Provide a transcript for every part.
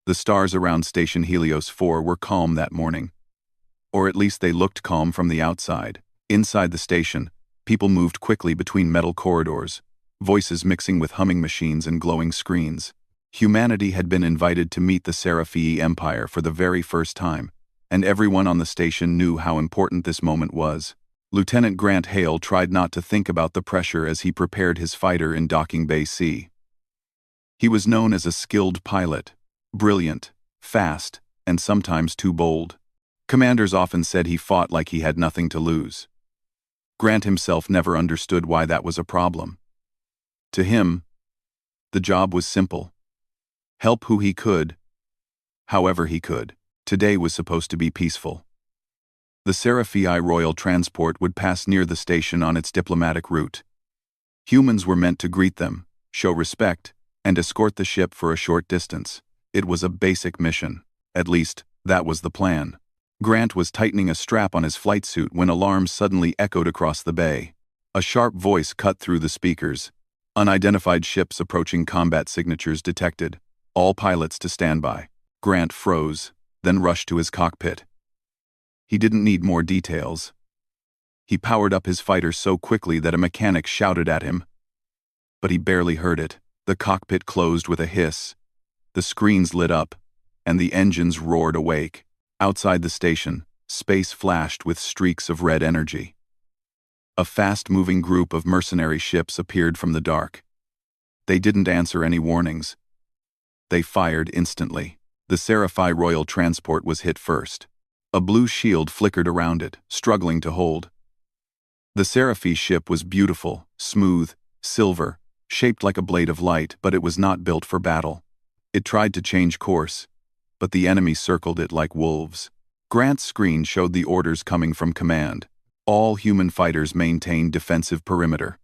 The stars around Station Helios 4 were calm that morning. Or at least they looked calm from the outside. Inside the station, people moved quickly between metal corridors, voices mixing with humming machines and glowing screens. Humanity had been invited to meet the Seraphii Empire for the very first time, and everyone on the station knew how important this moment was. Lieutenant Grant Hale tried not to think about the pressure as he prepared his fighter in Docking Bay C. He was known as a skilled pilot, brilliant, fast, and sometimes too bold. Commanders often said he fought like he had nothing to lose. Grant himself never understood why that was a problem. To him, the job was simple. Help who he could, however he could. Today was supposed to be peaceful. The Seraphii Royal Transport would pass near the station on its diplomatic route. Humans were meant to greet them, show respect, and escort the ship for a short distance. It was a basic mission. At least, that was the plan. Grant was tightening a strap on his flight suit when alarms suddenly echoed across the bay. A sharp voice cut through the speakers. Unidentified ships approaching, combat signatures detected. All pilots to standby. Grant froze, then rushed to his cockpit. He didn't need more details. He powered up his fighter so quickly that a mechanic shouted at him. But he barely heard it. The cockpit closed with a hiss. The screens lit up, and the engines roared awake. Outside the station, space flashed with streaks of red energy. A fast-moving group of mercenary ships appeared from the dark. They didn't answer any warnings. They fired instantly. The Seraphii Royal Transport was hit first. A blue shield flickered around it, struggling to hold. The Seraphii ship was beautiful, smooth, silver, shaped like a blade of light, but it was not built for battle. It tried to change course, but the enemy circled it like wolves. Grant's screen showed the orders coming from command. All human fighters maintain defensive perimeter.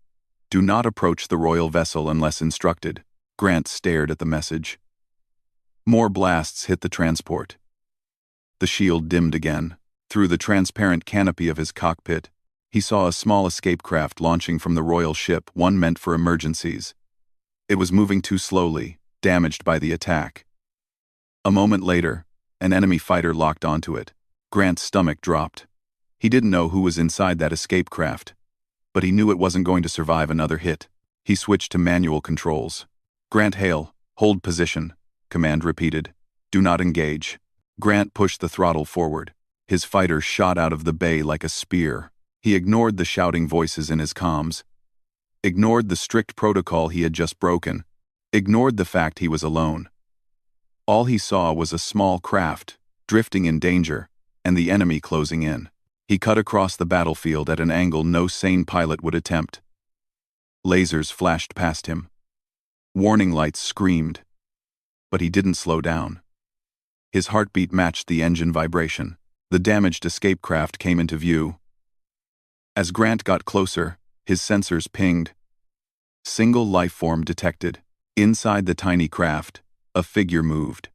Do not approach the royal vessel unless instructed. Grant stared at the message. More blasts hit the transport. The shield dimmed again. Through the transparent canopy of his cockpit, he saw a small escape craft launching from the royal ship, one meant for emergencies. It was moving too slowly, damaged by the attack. A moment later, an enemy fighter locked onto it. Grant's stomach dropped. He didn't know who was inside that escape craft, but he knew it wasn't going to survive another hit. He switched to manual controls. Grant Hale, hold position, command repeated. Do not engage. Grant pushed the throttle forward. His fighter shot out of the bay like a spear. He ignored the shouting voices in his comms, ignored the strict protocol he had just broken, ignored the fact he was alone. All he saw was a small craft, drifting in danger, and the enemy closing in. He cut across the battlefield at an angle no sane pilot would attempt. Lasers flashed past him. Warning lights screamed. But he didn't slow down. His heartbeat matched the engine vibration. The damaged escape craft came into view. As Grant got closer, his sensors pinged. Single life form detected. Inside the tiny craft, a figure moved.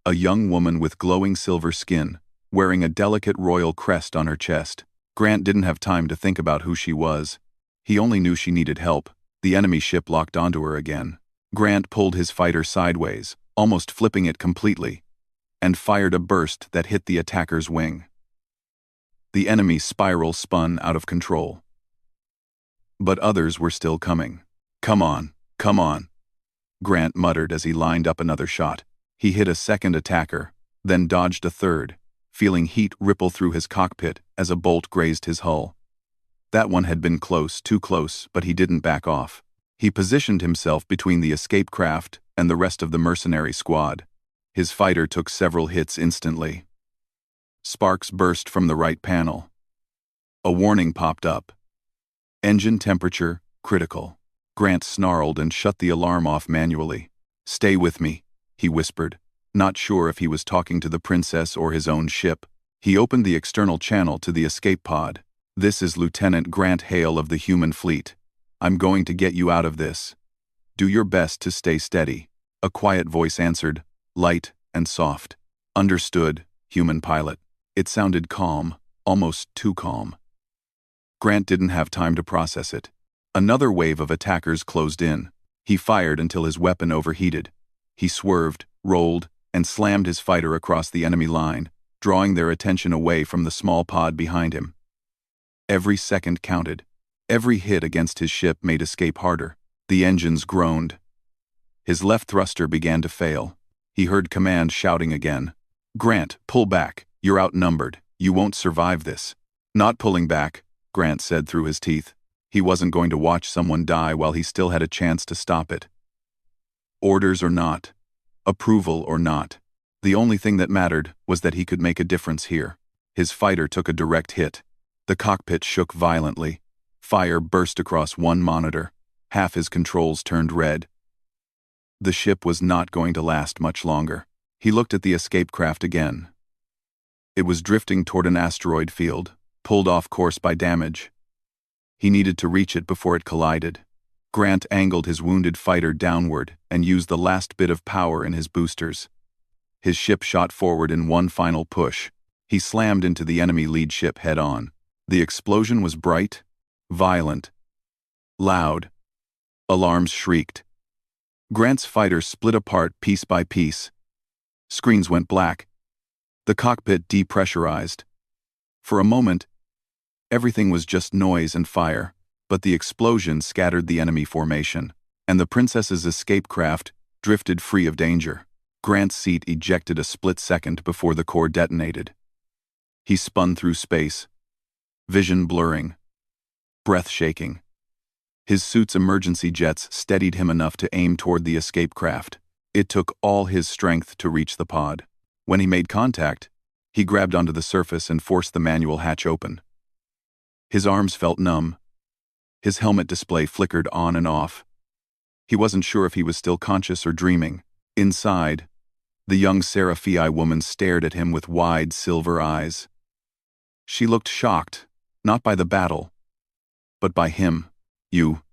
A young woman with glowing silver skin, wearing a delicate royal crest on her chest. Grant didn't have time to think about who she was. He only knew she needed help. The enemy ship locked onto her again. Grant pulled his fighter sideways, almost flipping it completely, and fired a burst that hit the attacker's wing. The enemy spiral spun out of control. But others were still coming. Come on, come on, Grant muttered as he lined up another shot. He hit a second attacker, then dodged a third, feeling heat ripple through his cockpit as a bolt grazed his hull. That one had been close, too close, but he didn't back off. He positioned himself between the escape craft and the rest of the mercenary squad. His fighter took several hits instantly. Sparks burst from the right panel. A warning popped up. Engine temperature, critical. Grant snarled and shut the alarm off manually. Stay with me, he whispered, not sure if he was talking to the princess or his own ship. He opened the external channel to the escape pod. This is Lieutenant Grant Hale of the human fleet. I'm going to get you out of this. Do your best to stay steady. A quiet voice answered, light and soft. Understood, human pilot. It sounded calm, almost too calm. Grant didn't have time to process it. Another wave of attackers closed in. He fired until his weapon overheated. He swerved, rolled, and slammed his fighter across the enemy line, drawing their attention away from the small pod behind him. Every second counted. Every hit against his ship made escape harder. The engines groaned. His left thruster began to fail. He heard command shouting again. "Grant, pull back. You're outnumbered. You won't survive this." "Not pulling back," Grant said through his teeth. He wasn't going to watch someone die while he still had a chance to stop it. Orders or not, approval or not, the only thing that mattered was that he could make a difference here. His fighter took a direct hit. The cockpit shook violently. Fire burst across one monitor. Half his controls turned red. The ship was not going to last much longer. He looked at the escape craft again. It was drifting toward an asteroid field, pulled off course by damage. He needed to reach it before it collided. Grant angled his wounded fighter downward and used the last bit of power in his boosters. His ship shot forward in one final push. He slammed into the enemy lead ship head-on. The explosion was bright, violent, loud. Alarms shrieked. Grant's fighter split apart piece by piece. Screens went black. The cockpit depressurized. For a moment, everything was just noise and fire, but the explosion scattered the enemy formation, and the Princess's escape craft drifted free of danger. Grant's seat ejected a split second before the core detonated. He spun through space, vision blurring, breath shaking. His suit's emergency jets steadied him enough to aim toward the escape craft. It took all his strength to reach the pod. When he made contact, he grabbed onto the surface and forced the manual hatch open. His arms felt numb. His helmet display flickered on and off. He wasn't sure if he was still conscious or dreaming. Inside, the young Sci-Fi woman stared at him with wide silver eyes. She looked shocked, not by the battle, but by him. "You."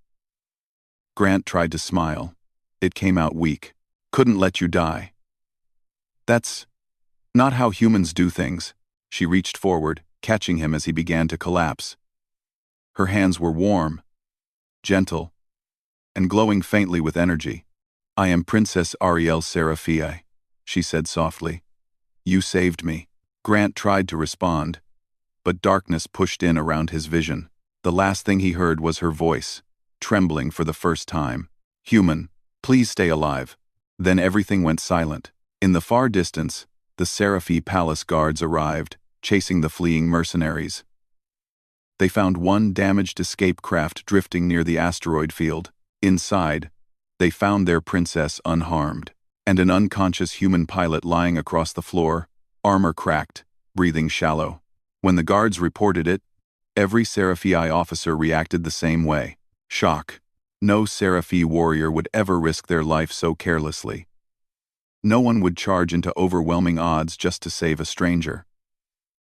Grant tried to smile. It came out weak. "Couldn't let you die." "That's not how humans do things." She reached forward, catching him as he began to collapse. Her hands were warm, gentle, and glowing faintly with energy. "I am Princess Ariel Serafii," she said softly. "You saved me." Grant tried to respond, but darkness pushed in around his vision. The last thing he heard was her voice, trembling for the first time. "Human, please stay alive." Then everything went silent. In the far distance, the Seraphi palace guards arrived, chasing the fleeing mercenaries. They found one damaged escape craft drifting near the asteroid field. Inside, they found their princess unharmed, and an unconscious human pilot lying across the floor, armor cracked, breathing shallow. When the guards reported it, every Seraphi officer reacted the same way. Shock. No Seraphi warrior would ever risk their life so carelessly. No one would charge into overwhelming odds just to save a stranger.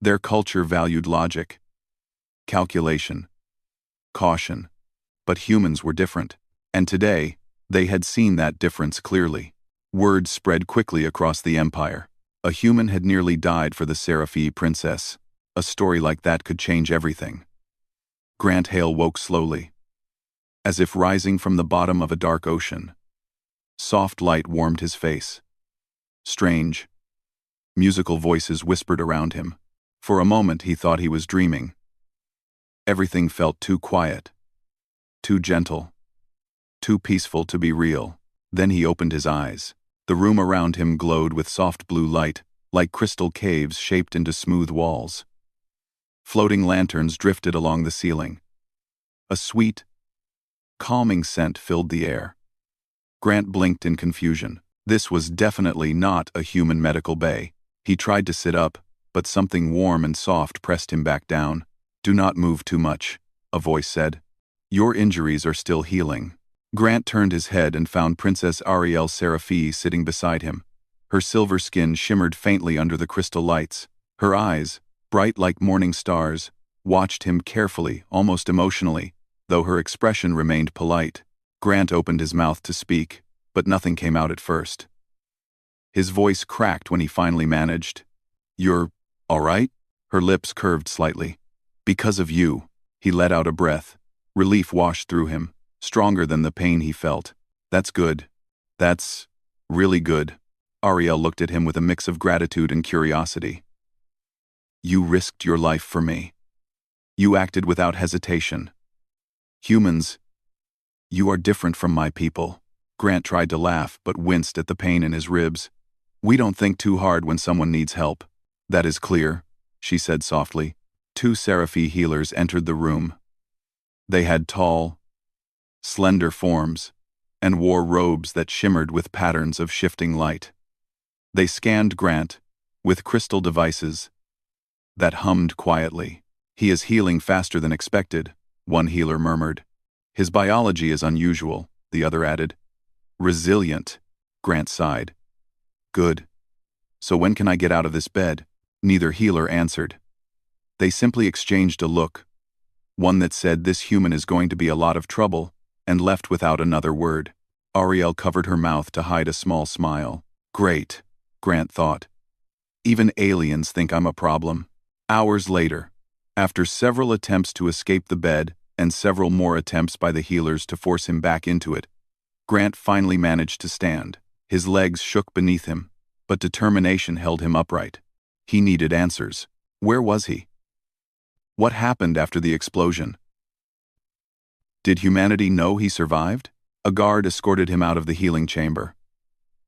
Their culture valued logic, calculation, caution. But humans were different. And today, they had seen that difference clearly. Word spread quickly across the empire. A human had nearly died for the Seraphi princess. A story like that could change everything. Grant Hale woke slowly, as if rising from the bottom of a dark ocean. Soft light warmed his face. Strange, musical voices whispered around him. For a moment he thought he was dreaming. Everything felt too quiet, too gentle, too peaceful to be real. Then he opened his eyes. The room around him glowed with soft blue light, like crystal caves shaped into smooth walls. Floating lanterns drifted along the ceiling. A sweet, calming scent filled the air. Grant blinked in confusion. This was definitely not a human medical bay. He tried to sit up, but something warm and soft pressed him back down. "Do not move too much," a voice said. "Your injuries are still healing." Grant turned his head and found Princess Ariel Seraphi sitting beside him. Her silver skin shimmered faintly under the crystal lights. Her eyes, bright like morning stars, watched him carefully, almost emotionally, though her expression remained polite. Grant opened his mouth to speak, but nothing came out at first. His voice cracked when he finally managed. "You're all right?" Her lips curved slightly. "Because of you." He let out a breath. Relief washed through him, stronger than the pain he felt. "That's good. That's really good." Ariel looked at him with a mix of gratitude and curiosity. You risked your life for me. You acted without hesitation. Humans, you are different from my people. Grant tried to laugh, but winced at the pain in his ribs. We don't think too hard when someone needs help. That is clear, she said softly. 2 Serafi healers entered the room. They had tall, slender forms, and wore robes that shimmered with patterns of shifting light. They scanned Grant with crystal devices that hummed quietly. He is healing faster than expected, one healer murmured. His biology is unusual, the other added. Resilient, Grant sighed. Good. So when can I get out of this bed? Neither healer answered. They simply exchanged a look, one that said this human is going to be a lot of trouble, and left without another word. Ariel covered her mouth to hide a small smile. Great, Grant thought. Even aliens think I'm a problem. Hours later, after several attempts to escape the bed and several more attempts by the healers to force him back into it, Grant finally managed to stand. His legs shook beneath him, but determination held him upright. He needed answers. Where was he? What happened after the explosion? Did humanity know he survived? A guard escorted him out of the healing chamber.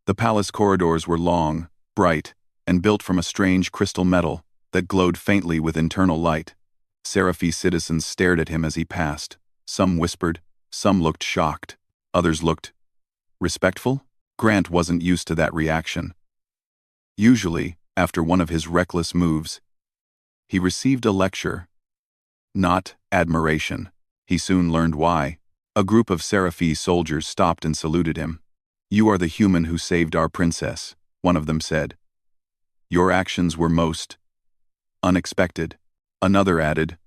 The palace corridors were long, bright, and built from a strange crystal metal that glowed faintly with internal light. Serafi citizens stared at him as he passed. Some whispered, some looked shocked, others looked respectful. Grant wasn't used to that reaction. Usually, after one of his reckless moves, he received a lecture, not admiration. He soon learned why. A group of Serafi soldiers stopped and saluted him. You are the human who saved our princess, one of them said. Your actions were most unexpected. Another added,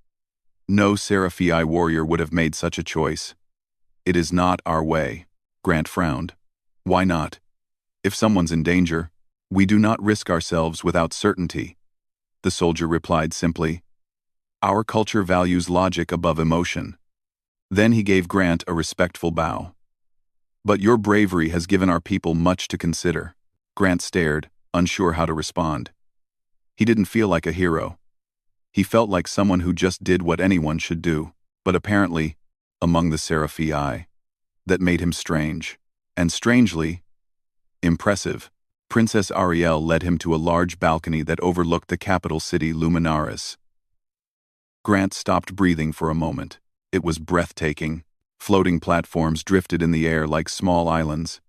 no Serafi warrior would have made such a choice. It is not our way. Grant frowned. Why not? If someone's in danger, we do not risk ourselves without certainty. The soldier replied simply, our culture values logic above emotion. Then he gave Grant a respectful bow. But your bravery has given our people much to consider. Grant stared, unsure how to respond. He didn't feel like a hero. He felt like someone who just did what anyone should do, but apparently, among the Serafi, that made him strange. And strangely, impressive. Princess Ariel led him to a large balcony that overlooked the capital city Luminaris. Grant stopped breathing for a moment. It was breathtaking. Floating platforms drifted in the air like small islands.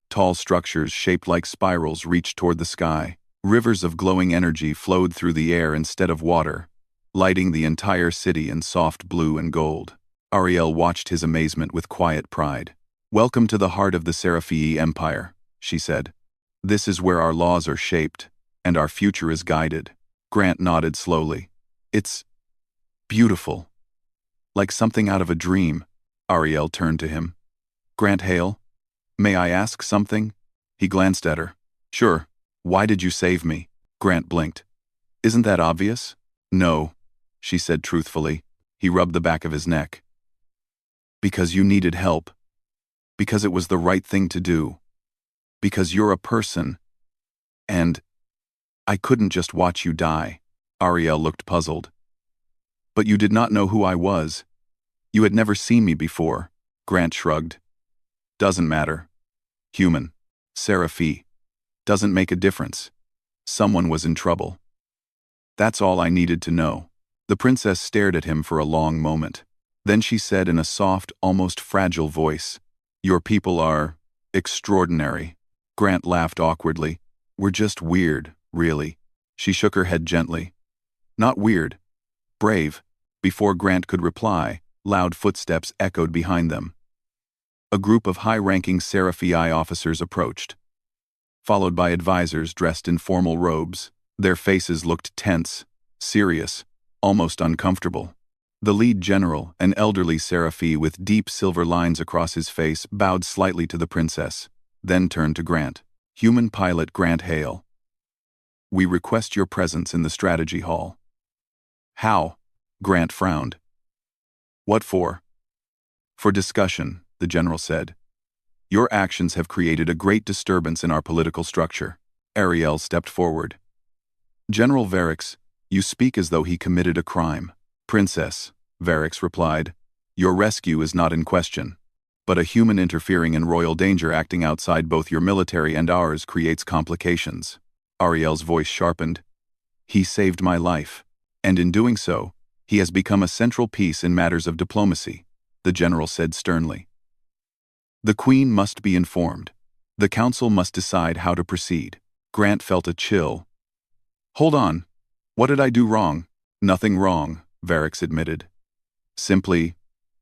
Tall structures shaped like spirals reached toward the sky. Rivers of glowing energy flowed through the air instead of water, lighting the entire city in soft blue and gold. Ariel watched his amazement with quiet pride. Welcome to the heart of the Serafi Empire, she said. This is where our laws are shaped, and our future is guided. Grant nodded slowly. It's beautiful. Like something out of a dream. Ariel turned to him. Grant Hale, may I ask something? He glanced at her. Sure. Why did you save me? Grant blinked. Isn't that obvious? No, she said truthfully. He rubbed the back of his neck. Because you needed help. Because it was the right thing to do. Because you're a person. And I couldn't just watch you die. Ariel looked puzzled. But you did not know who I was. You had never seen me before. Grant shrugged. Doesn't matter. Human. Serafi. Doesn't make a difference. Someone was in trouble. That's all I needed to know. The princess stared at him for a long moment. Then she said in a soft, almost fragile voice, Your people are extraordinary. Grant laughed awkwardly. We're just weird, really. She shook her head gently. Not weird. Brave. Before Grant could reply, loud footsteps echoed behind them. A group of high-ranking Serafi officers approached, followed by advisors dressed in formal robes. Their faces looked tense, serious, almost uncomfortable. The lead general, an elderly Serafi with deep silver lines across his face, bowed slightly to the princess, then turned to Grant. Human pilot Grant Hale. We request your presence in the strategy hall. How? Grant frowned. What for? For discussion, the general said. Your actions have created a great disturbance in our political structure. Ariel stepped forward. General Varix, you speak as though he committed a crime. Princess, Varix replied, your rescue is not in question. But a human interfering in royal danger acting outside both your military and ours creates complications. Ariel's voice sharpened. He saved my life. And in doing so, he has become a central piece in matters of diplomacy, the general said sternly. The Queen must be informed. The Council must decide how to proceed. Grant felt a chill. Hold on. What did I do wrong? Nothing wrong, Varix admitted. Simply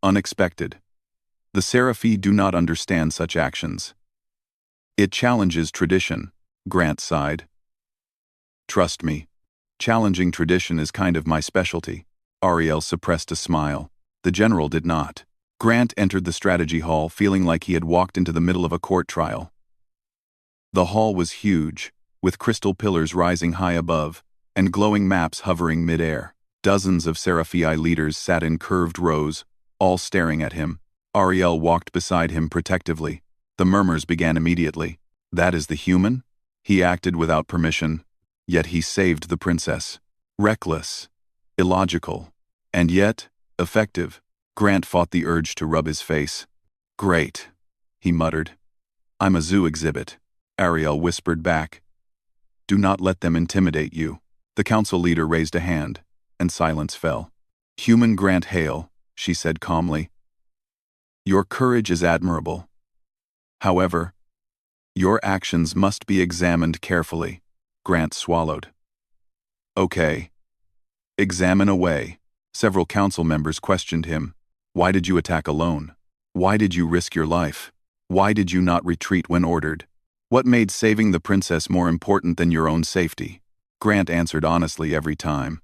unexpected. The Serafi do not understand such actions. It challenges tradition, Grant sighed. Trust me. Challenging tradition is kind of my specialty. Ariel suppressed a smile. The general did not. Grant entered the strategy hall feeling like he had walked into the middle of a court trial. The hall was huge, with crystal pillars rising high above, and glowing maps hovering mid-air. Dozens of Seraphii leaders sat in curved rows, all staring at him. Ariel walked beside him protectively. The murmurs began immediately. That is the human? He acted without permission, yet he saved the princess. Reckless, illogical, and yet effective. Grant fought the urge to rub his face. Great, he muttered. I'm a zoo exhibit. Ariel whispered back. Do not let them intimidate you. The council leader raised a hand, and silence fell. Human Grant Hale, she said calmly. Your courage is admirable. However, your actions must be examined carefully. Grant swallowed. Okay. Examine away. Several council members questioned him. Why did you attack alone? Why did you risk your life? Why did you not retreat when ordered? What made saving the princess more important than your own safety? Grant answered honestly every time.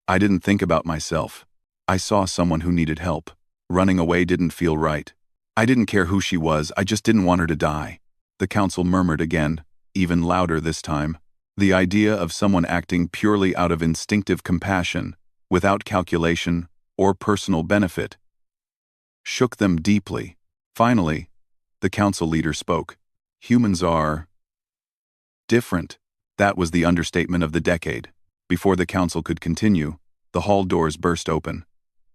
I didn't think about myself. I saw someone who needed help. Running away didn't feel right. I didn't care who she was, I just didn't want her to die. The council murmured again, even louder this time. The idea of someone acting purely out of instinctive compassion, without calculation or personal benefit, shook them deeply. Finally, the council leader spoke. Humans are different. That was the understatement of the decade. Before the council could continue, the hall doors burst open.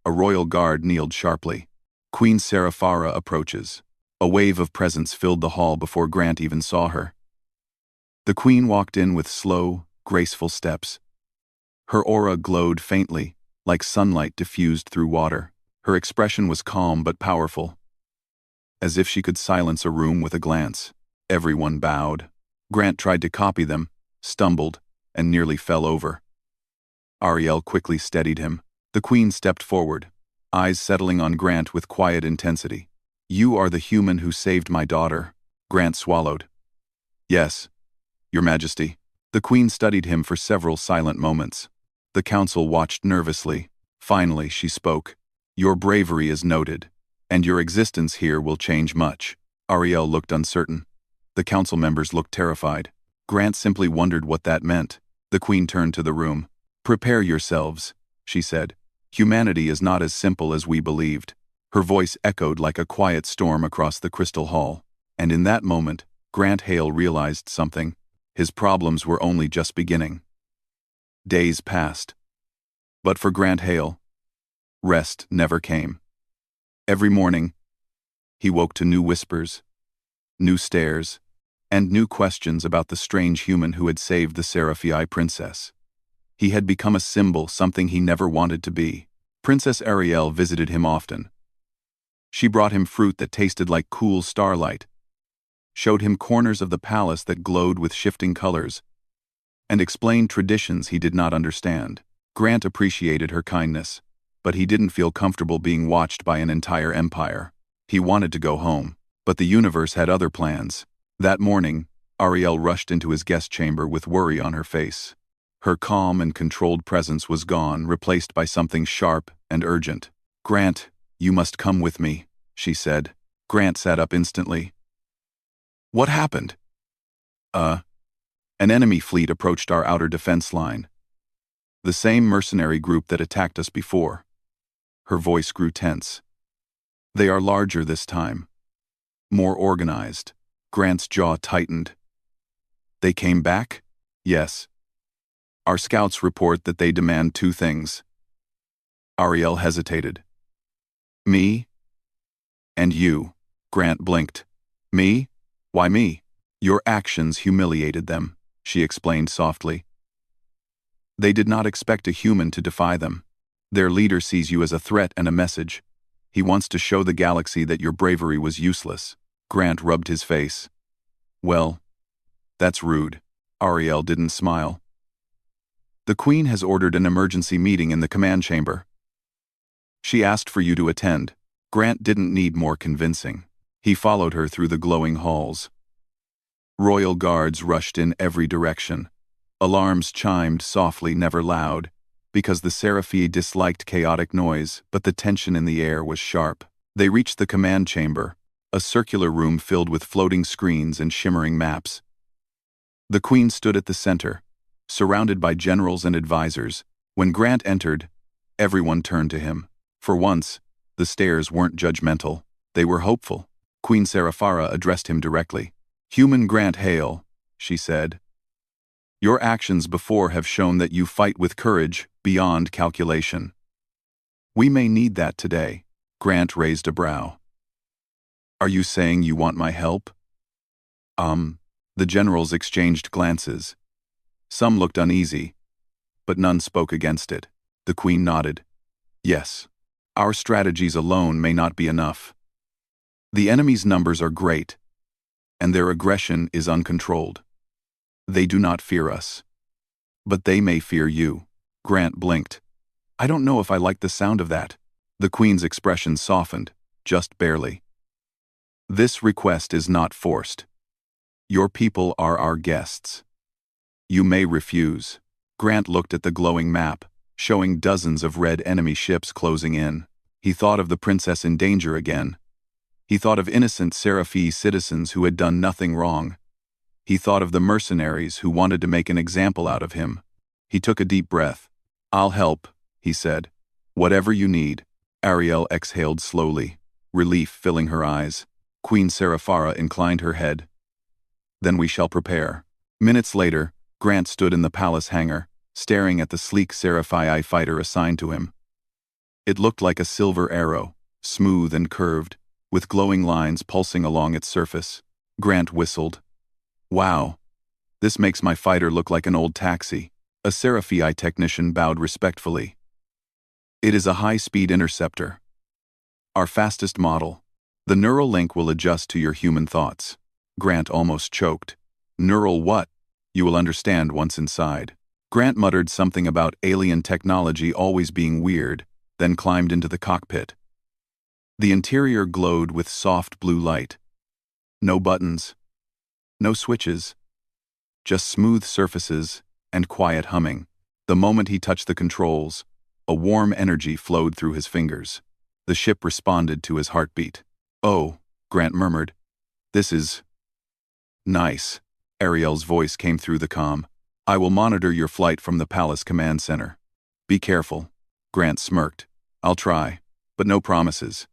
A royal guard kneeled sharply. Queen Seraphara approaches. A wave of presence filled the hall before Grant even saw her. The queen walked in with slow, graceful steps. Her aura glowed faintly, like sunlight diffused through water. Her expression was calm but powerful, as if she could silence a room with a glance. Everyone bowed. Grant tried to copy them, stumbled, and nearly fell over. Ariel quickly steadied him. The queen stepped forward, eyes settling on Grant with quiet intensity. You are the human who saved my daughter. Grant swallowed. Yes, Your Majesty. The queen studied him for several silent moments. The council watched nervously. Finally, she spoke. Your bravery is noted, and your existence here will change much. Ariel looked uncertain. The council members looked terrified. Grant simply wondered what that meant. The queen turned to the room. Prepare yourselves, she said. Humanity is not as simple as we believed. Her voice echoed like a quiet storm across the crystal hall. And in that moment, Grant Hale realized something. His problems were only just beginning. Days passed. But for Grant Hale, rest never came. Every morning, he woke to new whispers, new stares, and new questions about the strange human who had saved the Seraphii princess. He had become a symbol, something he never wanted to be. Princess Ariel visited him often. She brought him fruit that tasted like cool starlight, showed him corners of the palace that glowed with shifting colors, and explained traditions he did not understand. Grant appreciated her kindness, but he didn't feel comfortable being watched by an entire empire. He wanted to go home, but the universe had other plans. That morning, Ariel rushed into his guest chamber with worry on her face. Her calm and controlled presence was gone, replaced by something sharp and urgent. Grant, you must come with me, she said. Grant sat up instantly. What happened? An enemy fleet approached our outer defense line. The same mercenary group that attacked us before. Her voice grew tense. They are larger this time. more organized. Grant's jaw tightened. They came back? Yes. Our scouts report that they demand two things. Ariel hesitated. Me? And you. Grant blinked. Me? Why me? Your actions humiliated them, she explained softly. They did not expect a human to defy them. Their leader sees you as a threat and a message. He wants to show the galaxy that your bravery was useless. Grant rubbed his face. Well, that's rude. Ariel didn't smile. The Queen has ordered an emergency meeting in the command chamber. She asked for you to attend. Grant didn't need more convincing. He followed her through the glowing halls. Royal guards rushed in every direction. Alarms chimed softly, never loud, because the Seraphim disliked chaotic noise, but the tension in the air was sharp. They reached the command chamber, a circular room filled with floating screens and shimmering maps. The Queen stood at the center, surrounded by generals and advisors. When Grant entered, everyone turned to him. For once, the stares weren't judgmental. They were hopeful. Queen Seraphara addressed him directly. Human Grant Hale, she said. Your actions before have shown that you fight with courage beyond calculation. We may need that today. Grant raised a brow. Are you saying you want my help? The generals exchanged glances. Some looked uneasy, but none spoke against it. The Queen nodded. Yes, our strategies alone may not be enough. The enemy's numbers are great, and their aggression is uncontrolled. They do not fear us. But they may fear you. Grant blinked. I don't know if I like the sound of that. The Queen's expression softened, just barely. This request is not forced. Your people are our guests. You may refuse. Grant looked at the glowing map, showing dozens of red enemy ships closing in. He thought of the princess in danger again. He thought of innocent Seraphim citizens who had done nothing wrong. He thought of the mercenaries who wanted to make an example out of him. He took a deep breath. I'll help, he said. Whatever you need. Ariel exhaled slowly, relief filling her eyes. Queen Seraphara inclined her head. Then we shall prepare. Minutes later, Grant stood in the palace hangar, staring at the sleek Seraphii fighter assigned to him. It looked like a silver arrow, smooth and curved, with glowing lines pulsing along its surface. Grant whistled. Wow. This makes my fighter look like an old taxi. A Seraphii technician bowed respectfully. It is a high-speed interceptor. Our fastest model. The neural link will adjust to your human thoughts. Grant almost choked. Neural what? You will understand once inside. Grant muttered something about alien technology always being weird, then climbed into the cockpit. The interior glowed with soft blue light. No buttons. No switches. Just smooth surfaces and quiet humming. The moment he touched the controls, a warm energy flowed through his fingers. The ship responded to his heartbeat. Oh, Grant murmured. This is nice. Ariel's voice came through the comm. I will monitor your flight from the palace command center. Be careful. Grant smirked. I'll try, but no promises.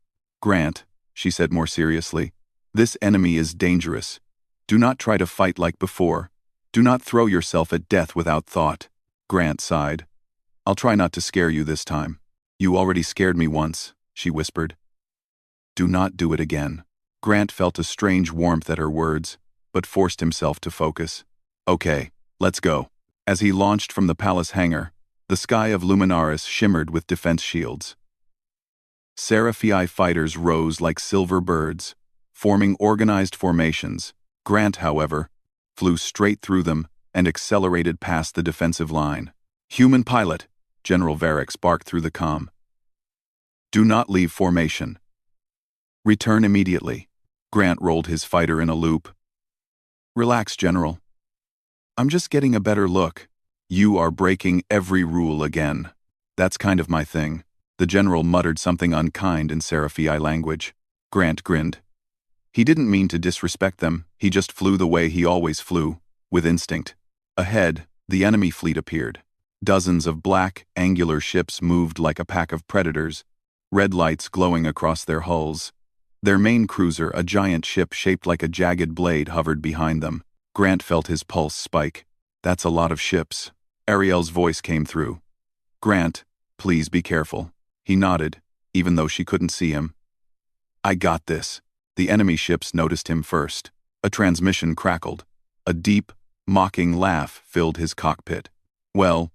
Grant, she said more seriously, this enemy is dangerous. Do not try to fight like before. Do not throw yourself at death without thought. Grant sighed. I'll try not to scare you this time. You already scared me once, she whispered. Do not do it again. Grant felt a strange warmth at her words, but forced himself to focus. Okay, let's go. As he launched from the palace hangar, the sky of Luminaris shimmered with defense shields. Seraphii fighters rose like silver birds, forming organized formations. Grant, however, flew straight through them and accelerated past the defensive line. Human pilot, General Varix barked through the comm. Do not leave formation. Return immediately. Grant rolled his fighter in a loop. Relax, General. I'm just getting a better look. You are breaking every rule again. That's kind of my thing. The general muttered something unkind in Seraphii language. Grant grinned. He didn't mean to disrespect them, he just flew the way he always flew, with instinct. Ahead, the enemy fleet appeared. Dozens of black, angular ships moved like a pack of predators, red lights glowing across their hulls. Their main cruiser, a giant ship shaped like a jagged blade, hovered behind them. Grant felt his pulse spike. "That's a lot of ships." Ariel's voice came through. "Grant, please be careful." He nodded, even though she couldn't see him. "I got this." The enemy ships noticed him first. A transmission crackled. A deep, mocking laugh filled his cockpit. Well,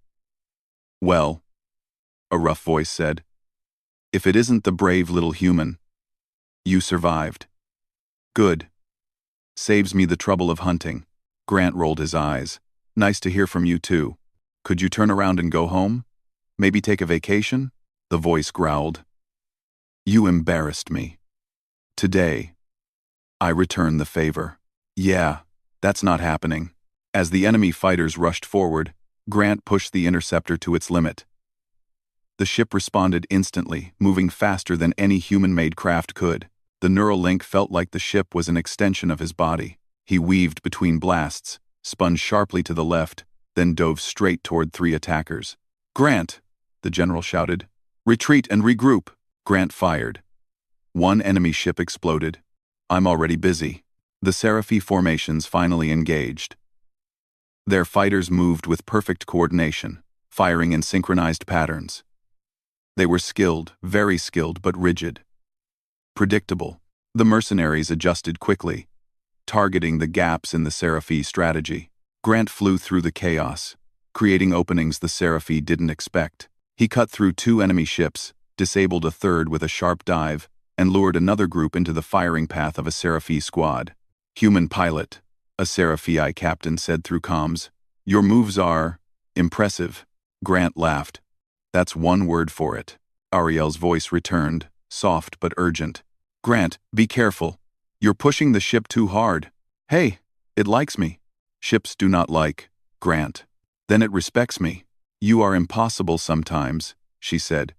a rough voice said. "If it isn't the brave little human. You survived. Good. Saves me the trouble of hunting." Grant rolled his eyes. "Nice to hear from you too. Could you turn around and go home? Maybe take a vacation?" The voice growled. "You embarrassed me. Today, I return the favor." "Yeah, that's not happening." As the enemy fighters rushed forward, Grant pushed the interceptor to its limit. The ship responded instantly, moving faster than any human-made craft could. The neural link felt like the ship was an extension of his body. He weaved between blasts, spun sharply to the left, then dove straight toward 3 attackers. "Grant!" the general shouted. "Retreat and regroup!" Grant fired. 1 enemy ship exploded. "I'm already busy." The Serafi formations finally engaged. Their fighters moved with perfect coordination, firing in synchronized patterns. They were skilled, very skilled, but rigid. Predictable. The mercenaries adjusted quickly, targeting the gaps in the Serafi strategy. Grant flew through the chaos, creating openings the Serafi didn't expect. He cut through 2 enemy ships, disabled a third with a sharp dive, and lured another group into the firing path of a Serafi squad. "Human pilot," a Serafi captain said through comms. "Your moves are impressive." Grant laughed. "That's one word for it." Ariel's voice returned, soft but urgent. "Grant, be careful. You're pushing the ship too hard." "Hey, it likes me." "Ships do not like Grant. Then it respects me." "You are impossible sometimes," she said.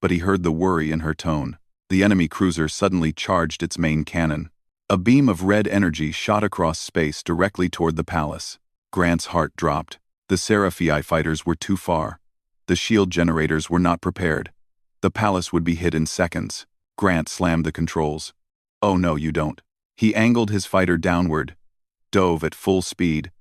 But he heard the worry in her tone. The enemy cruiser suddenly charged its main cannon. A beam of red energy shot across space directly toward the palace. Grant's heart dropped. The Serafi fighters were too far. The shield generators were not prepared. The palace would be hit in seconds. Grant slammed the controls. "Oh no, you don't." He angled his fighter downward, dove at full speed,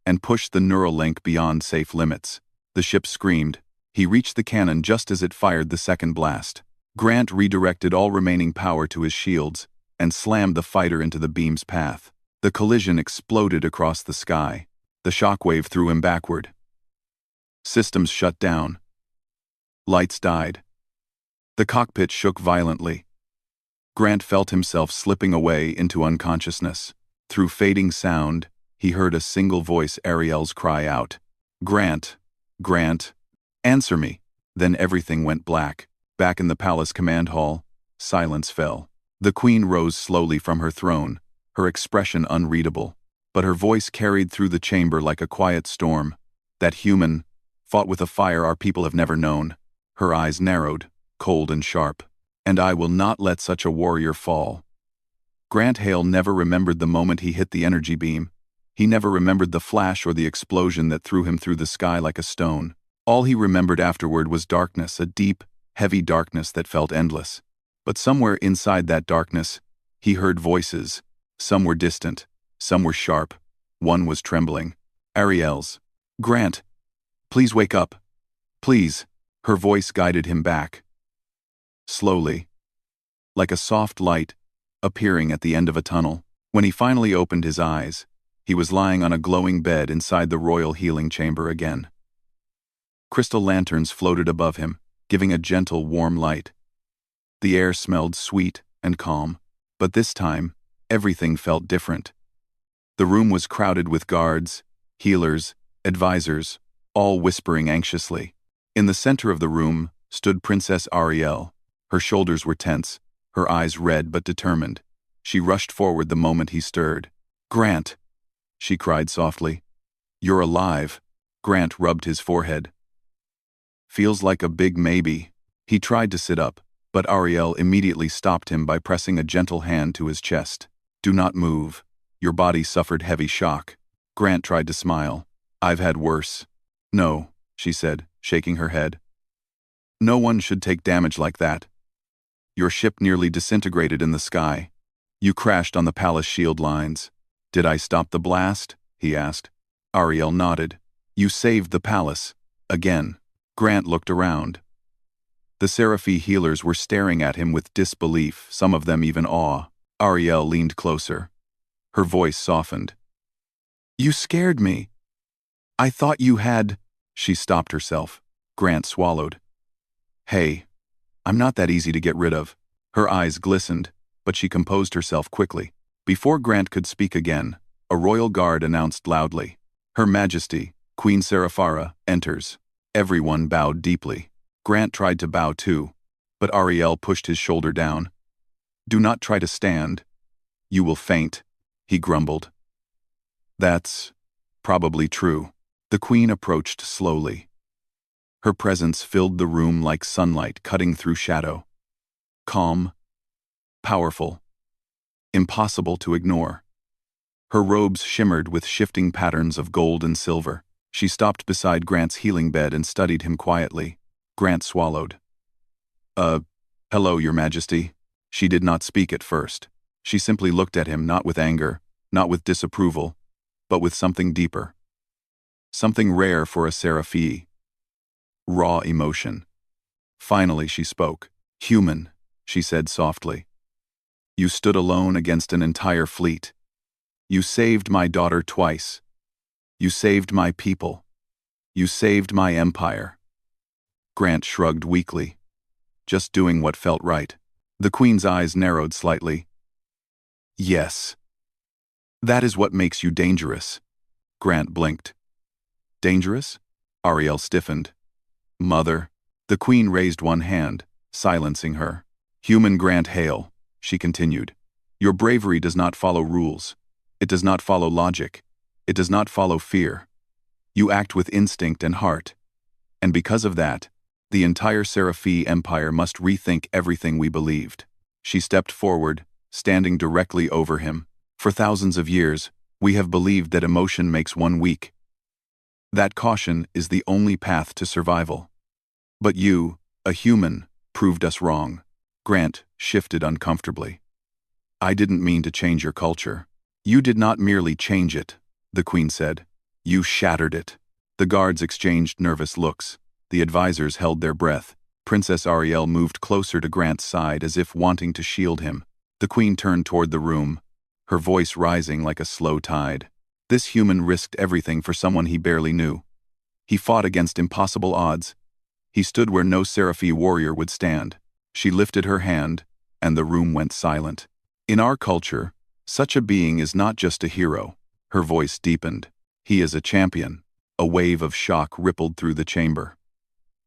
and pushed the neural link beyond safe limits. The ship screamed. He reached the cannon just as it fired the second blast. Grant redirected all remaining power to his shields and slammed the fighter into the beam's path. The collision exploded across the sky. The shockwave threw him backward. Systems shut down. Lights died. The cockpit shook violently. Grant felt himself slipping away into unconsciousness. Through fading sound, he heard a single voice, Ariel's, cry out, "Grant! Grant! Answer me!" Then everything went black. Back in the palace command hall, silence fell. The queen rose slowly from her throne, her expression unreadable, but her voice carried through the chamber like a quiet storm. "That human fought with a fire our people have never known." Her eyes narrowed, cold and sharp. "And I will not let such a warrior fall." Grant Hale never remembered the moment he hit the energy beam. He never remembered the flash or the explosion that threw him through the sky like a stone. All he remembered afterward was darkness, a deep, heavy darkness that felt endless. But somewhere inside that darkness, he heard voices. Some were distant, some were sharp. One was trembling. Ariel's. "Grant, please wake up. Please." Her voice guided him back. Slowly, like a soft light appearing at the end of a tunnel. When he finally opened his eyes, he was lying on a glowing bed inside the royal healing chamber again. Crystal lanterns floated above him, giving a gentle, warm light. The air smelled sweet and calm, but this time, everything felt different. The room was crowded with guards, healers, advisors, all whispering anxiously. In the center of the room stood Princess Ariel. Her shoulders were tense, her eyes red but determined. She rushed forward the moment he stirred. "Grant!" she cried softly. "You're alive." Grant rubbed his forehead. "Feels like a big maybe." He tried to sit up, but Ariel immediately stopped him by pressing a gentle hand to his chest. "Do not move. Your body suffered heavy shock." Grant tried to smile. "I've had worse." "No," she said, shaking her head. "No one should take damage like that." Your ship nearly disintegrated in the sky. You crashed on the palace shield lines. Did I stop the blast? He asked. Ariel nodded. You saved the palace. Again. Grant looked around. The Seraphim healers were staring at him with disbelief, some of them even awe. Ariel leaned closer. Her voice softened. You scared me. I thought you had... She stopped herself. Grant swallowed. Hey, I'm not that easy to get rid of. Her eyes glistened, but she composed herself quickly. Before Grant could speak again, a royal guard announced loudly, Her Majesty, Queen Seraphara, enters. Everyone bowed deeply. Grant tried to bow too, but Ariel pushed his shoulder down. Do not try to stand. You will faint, he grumbled. That's probably true. The Queen approached slowly. Her presence filled the room like sunlight cutting through shadow. Calm, powerful, impossible to ignore. Her robes shimmered with shifting patterns of gold and silver. She stopped beside Grant's healing bed and studied him quietly. Grant swallowed. Hello, Your Majesty. She did not speak at first. She simply looked at him, not with anger, not with disapproval, but with something deeper. Something rare for a Seraphim. Raw emotion. Finally she spoke. Human, she said softly. You stood alone against an entire fleet. You saved my daughter twice. You saved my people. You saved my empire. Grant shrugged weakly, just doing what felt right. The Queen's eyes narrowed slightly. Yes. That is what makes you dangerous. Grant blinked. Dangerous? Ariel stiffened. Mother. The Queen raised one hand, silencing her. Human Grant Hale, she continued. Your bravery does not follow rules. It does not follow logic. It does not follow fear. You act with instinct and heart. And because of that, the entire Seraphim Empire must rethink everything we believed. She stepped forward, standing directly over him. For thousands of years, we have believed that emotion makes one weak. That caution is the only path to survival. But you, a human, proved us wrong. Grant shifted uncomfortably. I didn't mean to change your culture. You did not merely change it, the Queen said. You shattered it. The guards exchanged nervous looks. The advisors held their breath. Princess Ariel moved closer to Grant's side as if wanting to shield him. The Queen turned toward the room, her voice rising like a slow tide. This human risked everything for someone he barely knew. He fought against impossible odds. He stood where no Seraphim warrior would stand. She lifted her hand, and the room went silent. In our culture, such a being is not just a hero. Her voice deepened. He is a champion. A wave of shock rippled through the chamber.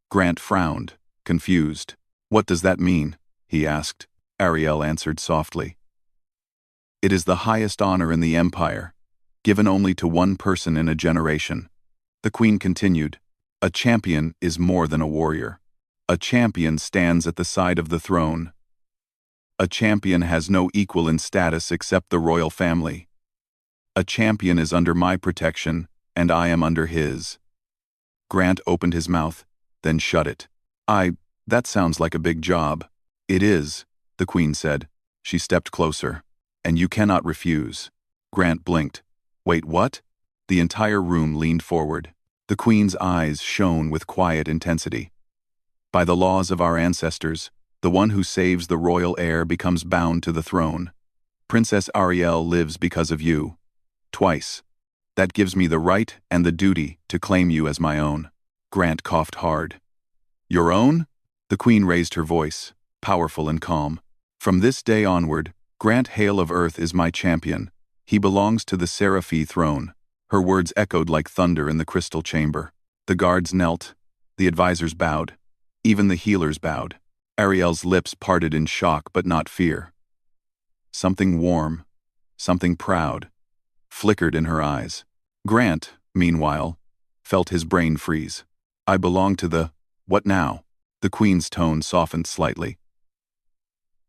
Grant frowned, confused. What does that mean? He asked. Ariel answered softly. It is the highest honor in the Empire, given only to one person in a generation. The Queen continued. A champion is more than a warrior. A champion stands at the side of the throne. A champion has no equal in status except the royal family. A champion is under my protection, and I am under his. Grant opened his mouth, then shut it. That sounds like a big job. It is, the Queen said. She stepped closer. And you cannot refuse. Grant blinked. Wait, what? The entire room leaned forward. The Queen's eyes shone with quiet intensity. By the laws of our ancestors, the one who saves the royal heir becomes bound to the throne. Princess Ariel lives because of you. Twice. That gives me the right and the duty to claim you as my own. Grant coughed hard. Your own? The Queen raised her voice, powerful and calm. From this day onward, Grant Hale of Earth is my champion. He belongs to the Seraphim throne. Her words echoed like thunder in the crystal chamber. The guards knelt. The advisors bowed. Even the healers bowed. Ariel's lips parted in shock but not fear. Something warm, something proud, flickered in her eyes. Grant, meanwhile, felt his brain freeze. I belong to the... What now? The Queen's tone softened slightly.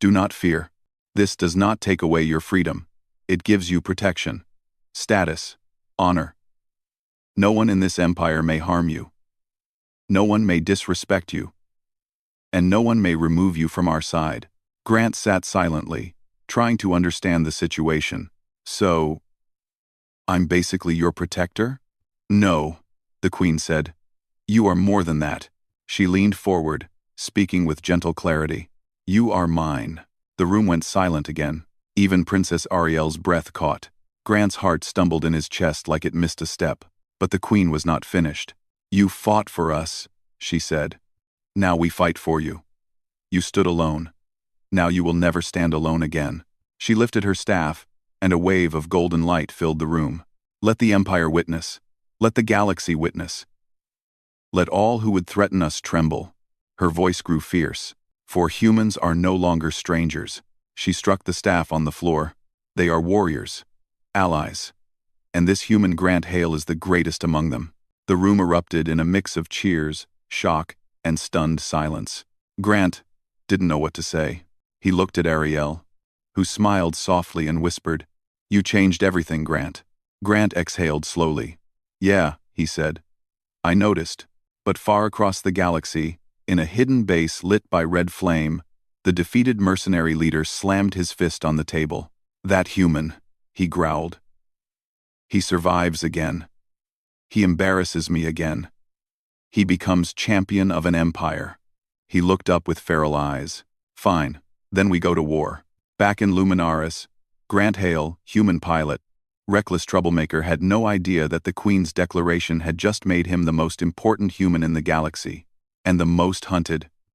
Do not fear. This does not take away your freedom. It gives you protection, status, honor. No one in this empire may harm you. No one may disrespect you. And no one may remove you from our side. Grant sat silently, trying to understand the situation. So, I'm basically your protector? No, the Queen said. You are more than that. She leaned forward, speaking with gentle clarity. You are mine. The room went silent again. Even Princess Ariel's breath caught. Grant's heart stumbled in his chest like it missed a step. But the Queen was not finished. You fought for us, she said. Now we fight for you. You stood alone. Now you will never stand alone again. She lifted her staff, and a wave of golden light filled the room. Let the Empire witness. Let the galaxy witness. Let all who would threaten us tremble. Her voice grew fierce. For humans are no longer strangers. She struck the staff on the floor. They are warriors. Allies. And this human Grant Hale is the greatest among them. The room erupted in a mix of cheers, shock, and stunned silence. Grant didn't know what to say. He looked at Ariel, who smiled softly and whispered, You changed everything, Grant. Grant exhaled slowly. Yeah, he said. I noticed. But far across the galaxy, in a hidden base lit by red flame, the defeated mercenary leader slammed his fist on the table. That human, he growled. He survives again. He embarrasses me again. He becomes champion of an empire. He looked up with feral eyes. Fine, then we go to war. Back in Luminaris, Grant Hale, human pilot, reckless troublemaker, had no idea that the Queen's declaration had just made him the most important human in the galaxy, and the most hunted,